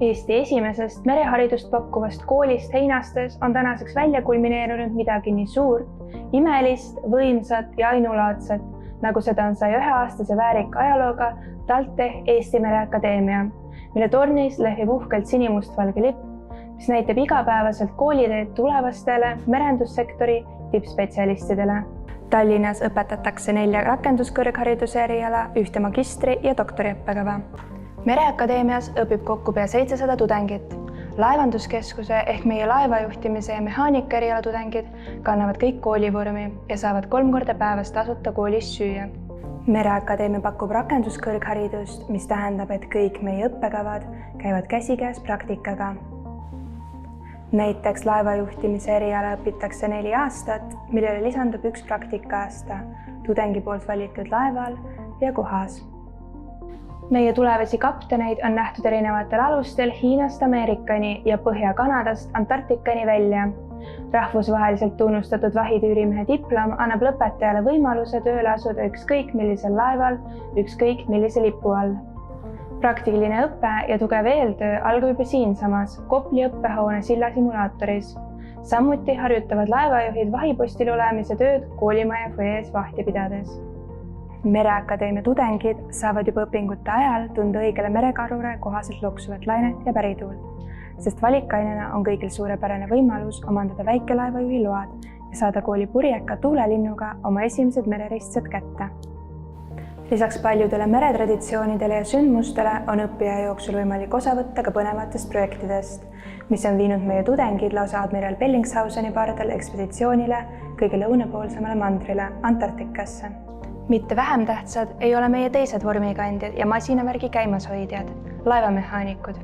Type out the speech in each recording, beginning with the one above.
Eesti esimesest mereharidust pakkuvast koolist Heinastes on tänaseks välja kulmineerunud midagi nii suurt, imelist, võimsat ja ainulaadset, nagu seda on 101-aastase väärika ajalooga TalTech Eesti Mereakadeemia, mille tornis lehvib uhkelt sinimustvalge lipp, mis näitab igapäevaselt kooliteed tulevastele merendussektori tippspetsialistidele. Tallinnas õpetatakse 4 rakenduskõrghariduse eriala, 1 magistri- ja doktoriõppekava. Mereakadeemias õpib kokku pea 700 tudengit. Laevanduskeskuse ehk meie laevajuhtimise ja mehaanika eriala tudengid kannavad kõik koolivormi ja saavad 3 korda päevas tasuta koolis süüa. Mereakadeemia pakub rakenduskõrgharidust, mis tähendab, et kõik meie õppekavad käivad käsikäes praktikaga. Näiteks laevajuhtimise eriala õpitakse 4 aastat, millele lisandub 1 praktikaaasta tudengi poolt valitud laeval ja kohas. Meie tulevasi kapteneid on nähtud erinevatel alustel Hiinast Ameerikani ja Põhja-Kanadast Antarktikani välja. Rahvusvaheliselt tunnustatud vahitüürimehe diplom annab lõpetajale võimaluse tööle asuda ükskõik millisel laeval, ükskõik millise lipu all. Praktiline õpe ja tugev eeltöö algab juba siinsamas Kopli õppehoone silla simulaatoris. Samuti harjutavad laevajuhid vahipostil olemise tööd koolimaja fuees vahti pidades. Mereakadeemia tudengid saavad juba õpingute ajal tunda õigele merekarule kohaselt loksuvat lainet ja pärituult, sest valikainena on kõigil suurepärane võimalus omandada väikelaevajuhi load ja saada kooli purjeka tuulelinnuga oma esimesed mereristsed kätte. Lisaks paljudele meretraditsioonidele ja sündmustele on õppija jooksul võimalik osa võtta ka põnevatest projektidest, mis on viinud meie tudengid lausa admiral Bellingshauseni pardal ekspeditsioonile kõige lõunapoolsemale mandrile Antarktikasse. Mitte vähem tähtsad ei ole meie teised vormikandjad ja masinavärgi käimashoidjad, laevamehaanikud.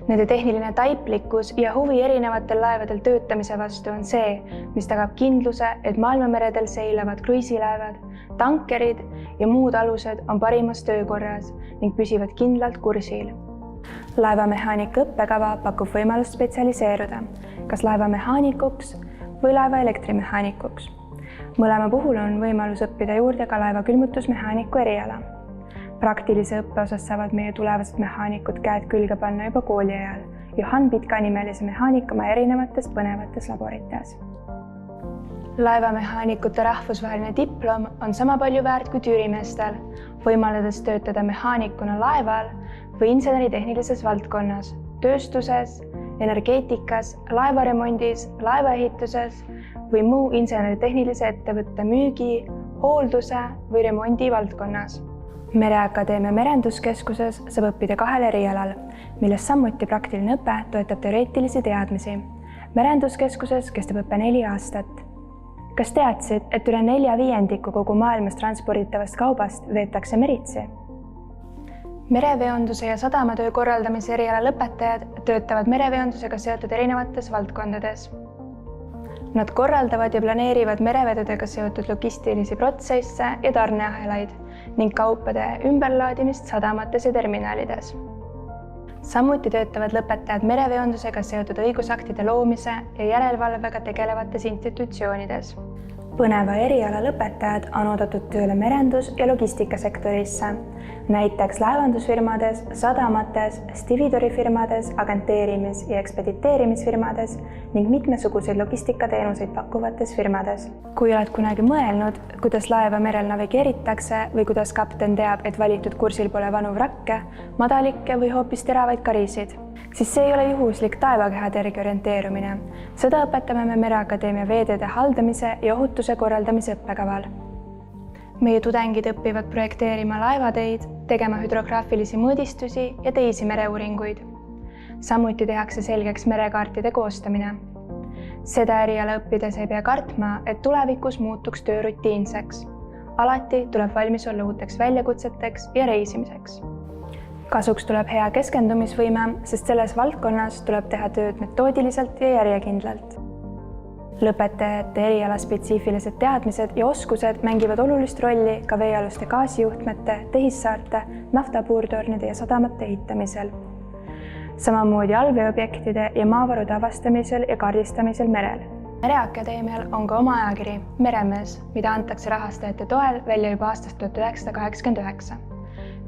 Nende tehniline taiplikkus ja huvi erinevatel laevadel töötamise vastu on see, mis tagab kindluse, et maailmameredel seilavad kruiisilaevad, tankerid ja muud alused on parimas töökorras ning püsivad kindlalt kursil. Laevamehaanika õppekava pakub võimalust spetsialiseeruda, kas laevamehaanikuks või laeva elektrimehaanikuks. Mõlema puhul on võimalus õppida juurde ka laeva külmutusmehaaniku eriala. Praktilise õppe osas saavad meie tulevased mehaanikud käed külge panna juba kooli ajal Johan Pitka nimelise mehaanikuma erinevates põnevates laborites. Laevamehaanikute rahvusvaheline diplom on sama palju väärt kui tüürimeestel, võimaldades töötada mehaanikuna laeval või inseneritehnilises valdkonnas, tööstuses, energeetikas, laevaremondis, laevaehituses või muu inseneritehnilise ettevõtte müügi, hoolduse või remondi valdkonnas. Mereakadeemia merenduskeskuses saab õppida 2 erialal, milles samuti praktiline õpe toetab teoreetilisi teadmisi. Merenduskeskuses kestab õpe 4 aastat. Kas teadsid, et üle 4/5 kogu maailmas transporditavast kaubast veetakse meritsi? Mereveonduse ja sadamatöö korraldamise eriala lõpetajad töötavad mereveondusega seotud erinevates valdkondades. Nad korraldavad ja planeerivad merevedudega seotud logistilisi protsesse ja tarneahelaid ning kaupade ümberlaadimist sadamates ja terminalides. Samuti töötavad lõpetajad mereveondusega seotud õigusaktide loomise ja järelevalvega tegelevates institutsioonides. Põneva eriala lõpetajad on oodatud tööle merendus- ja logistikasektorisse, näiteks laevandusfirmades, sadamates, stividorifirmades, agenteerimis- ja ekspediteerimisfirmades ning mitmesuguseid logistikateenuseid pakkuvates firmades. Kui oled kunagi mõelnud, kuidas laeva merel navigeeritakse või kuidas kapten teab, et valitud kursil pole vanu vrakke, madalikke või hoopis teravaid karisid, siis see ei ole juhuslik taevakehade järgi orienteerumine. Seda õpetame me Mereakadeemia veeteede haldamise ja ohutuse korraldamise õppekaval. Meie tudengid õpivad projekteerima laevateid, tegema hüdrograafilisi mõõdistusi ja teisi mereuuringuid. Samuti tehakse selgeks merekaartide koostamine. Seda eriala õppides ei pea kartma, et tulevikus muutuks töö rutiinseks. Alati tuleb valmis olla uuteks väljakutseteks ja reisimiseks. Kasuks tuleb hea keskendumisvõime, sest selles valdkonnas tuleb teha tööd metoodiliselt ja järjekindlalt. Lõpetajate eriala spetsiifilised teadmised ja oskused mängivad olulist rolli ka veealuste gaasijuhtmete, tehissaarte, naftapuurtornide ja sadamate ehitamisel. Samamoodi allveeobjektide ja maavarude avastamisel ja kaardistamisel merel. Mereakadeemial on ka oma ajakiri Meremees, mida antakse rahastajate toel välja juba aastast 1989.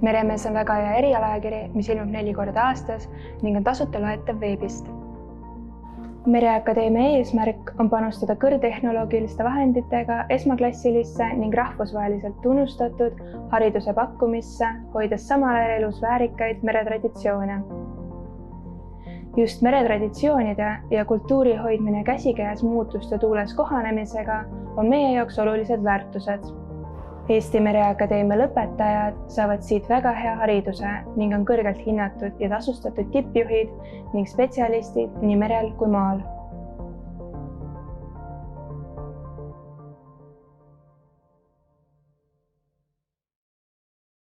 Meremees on väga hea erialaajakiri, mis ilmub 4 korda aastas ning on tasuta loetav veebist. Mereakadeemia eesmärk on panustada kõrgtehnoloogiliste vahenditega esmaklassilisse ning rahvusvaheliselt tunnustatud hariduse pakkumisse, hoides samal ajal elus väärikaid meretraditsioone. Just meretraditsioonide ja kultuuri hoidmine käsikäes muutuste tuules kohanemisega on meie jaoks olulised väärtused. Eesti Mereakadeemia lõpetajad saavad siit väga hea hariduse ning on kõrgelt hinnatud ja tasustatud tippjuhid ning spetsialistid nii merel kui maal.